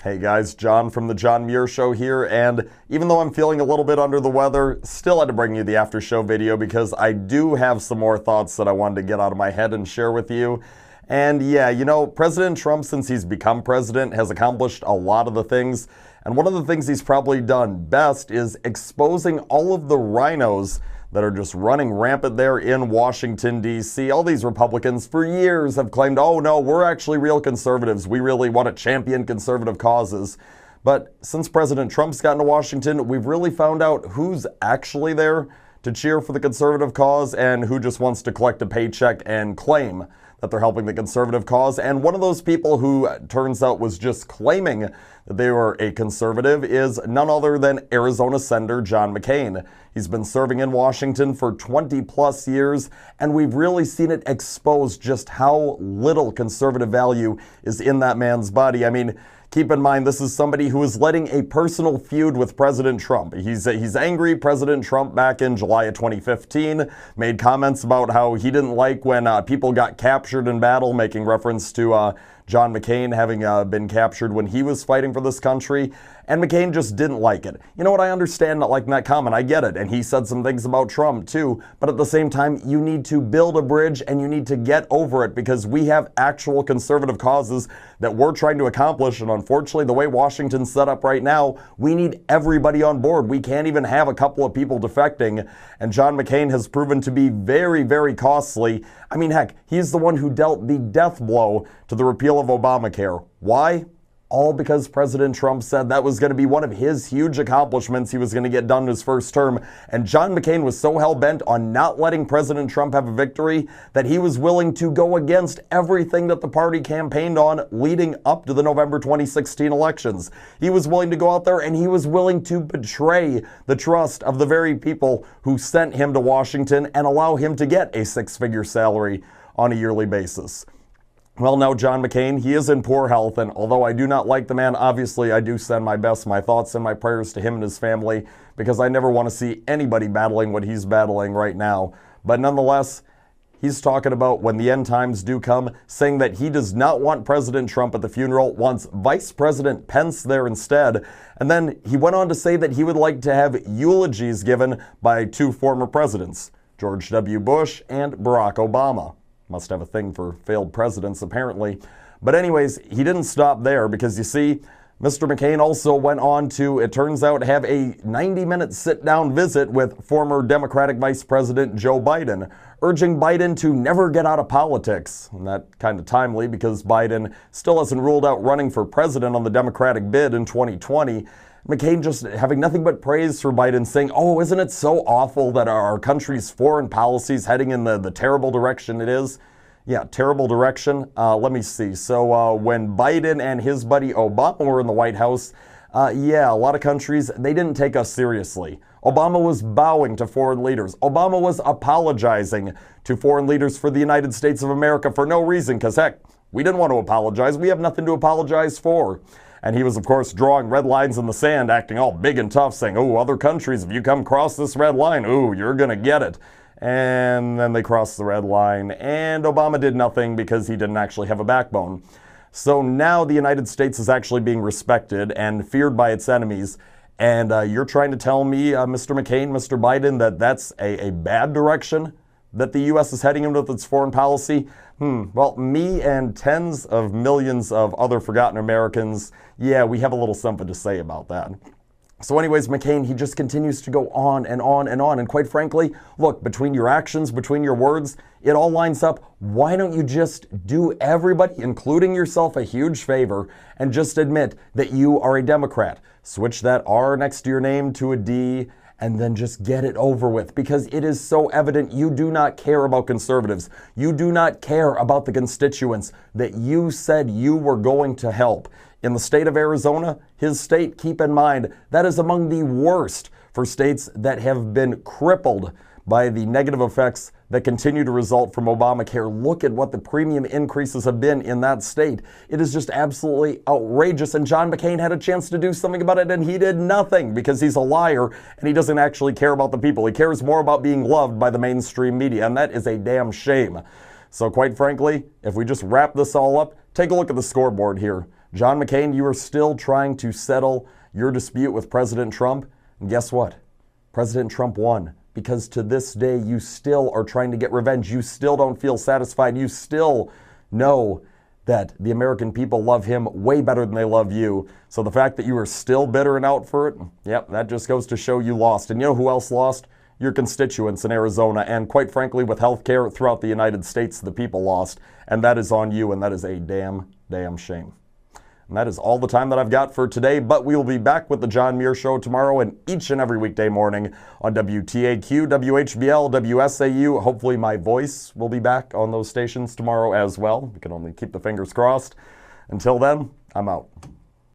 Hey guys, John from the John Muir Show here, and even though I'm feeling a little bit under the weather, still had to bring you the after show video because I do have some more thoughts that I wanted to get out of my head and share with you. And yeah, President Trump, since he's become president, has accomplished a lot of the things, and one of the things he's probably done best is exposing all of the rhinos that are just running rampant there in Washington, D.C. All these Republicans for years have claimed, oh no, we're actually real conservatives. We really want to champion conservative causes. But since President Trump's gotten to Washington, we've really found out who's actually there to cheer for the conservative cause and who just wants to collect a paycheck and claim that they're helping the conservative cause. And one of those people who turns out was just claiming that they were a conservative is none other than Arizona Senator John McCain. He's been serving in Washington for 20 plus years, and we've really seen it expose just how little conservative value is in that man's body. I mean, keep in mind, this is somebody who is letting a personal feud with President Trump. He's angry. President Trump back in July of 2015 made comments about how he didn't like when people got captured in battle, making reference to John McCain having been captured when he was fighting for this country. And McCain just didn't like it. You know what? I understand not liking that comment. I get it. And he said some things about Trump too. But at the same time, you need to build a bridge and you need to get over it because we have actual conservative causes that we're trying to accomplish. And unfortunately, the way Washington's set up right now, we need everybody on board. We can't even have a couple of people defecting. And John McCain has proven to be very, very costly. I mean, heck, he's the one who dealt the death blow to the repeal of Obamacare. Why? All because President Trump said that was going to be one of his huge accomplishments he was going to get done in his first term. And John McCain was so hell-bent on not letting President Trump have a victory that he was willing to go against everything that the party campaigned on leading up to the November 2016 elections. He was willing to go out there and he was willing to betray the trust of the very people who sent him to Washington and allow him to get a six-figure salary on a yearly basis. Well, now John McCain, he is in poor health, and although I do not like the man, obviously I do send my best, my thoughts and my prayers to him and his family, because I never want to see anybody battling what he's battling right now. But nonetheless, he's talking about when the end times do come, saying that he does not want President Trump at the funeral, wants Vice President Pence there instead. And then he went on to say that he would like to have eulogies given by two former presidents, George W. Bush and Barack Obama. Must have a thing for failed presidents, apparently. But anyways, he didn't stop there because, you see, Mr. McCain also went on to, it turns out, have a 90-minute sit-down visit with former Democratic Vice President Joe Biden, urging Biden to never get out of politics. And that kind of timely because Biden still hasn't ruled out running for president on the Democratic bid in 2020. McCain just having nothing but praise for Biden, saying, oh, isn't it so awful that our country's foreign policy is heading in the terrible direction it is? Yeah, terrible direction. Let me see. So when Biden and his buddy Obama were in the White House, yeah, a lot of countries, they didn't take us seriously. Obama was bowing to foreign leaders. Obama was apologizing to foreign leaders for the United States of America for no reason, because heck, we didn't want to apologize. We have nothing to apologize for. And he was, of course, drawing red lines in the sand, acting all big and tough, saying, oh, other countries, if you come across this red line, ooh, you're going to get it. And then they crossed the red line, and Obama did nothing because he didn't actually have a backbone. So now the United States is actually being respected and feared by its enemies. And you're trying to tell me, Mr. McCain, Mr. Biden, that that's a bad direction that the U.S. is heading in with its foreign policy? Well, me and tens of millions of other forgotten Americans, yeah, we have a little something to say about that. So anyways, McCain, he just continues to go on and on and on. And quite frankly, look, between your actions, between your words, it all lines up. Why don't you just do everybody, including yourself, a huge favor and just admit that you are a Democrat? Switch that R next to your name to a D and then just get it over with, because it is so evident you do not care about conservatives. You do not care about the constituents that you said you were going to help. In the state of Arizona, his state, keep in mind, that is among the worst for states that have been crippled by the negative effects that continue to result from Obamacare. Look at what the premium increases have been in that state. It is just absolutely outrageous, and John McCain had a chance to do something about it, and he did nothing because he's a liar, and he doesn't actually care about the people. He cares more about being loved by the mainstream media, and that is a damn shame. So quite frankly, if we just wrap this all up, take a look at the scoreboard here. John McCain, you are still trying to settle your dispute with President Trump. And guess what? President Trump won. Because to this day, you still are trying to get revenge. You still don't feel satisfied. You still know that the American people love him way better than they love you. So the fact that you are still bitter and out for it, yep, that just goes to show you lost. And you know who else lost? Your constituents in Arizona. And quite frankly, with health care throughout the United States, the people lost. And that is on you, and that is a damn shame. And that is all the time that I've got for today, but we will be back with the John Muir Show tomorrow and each and every weekday morning on WTAQ, WHBL, WSAU. Hopefully my voice will be back on those stations tomorrow as well. We can only keep the fingers crossed. Until then, I'm out.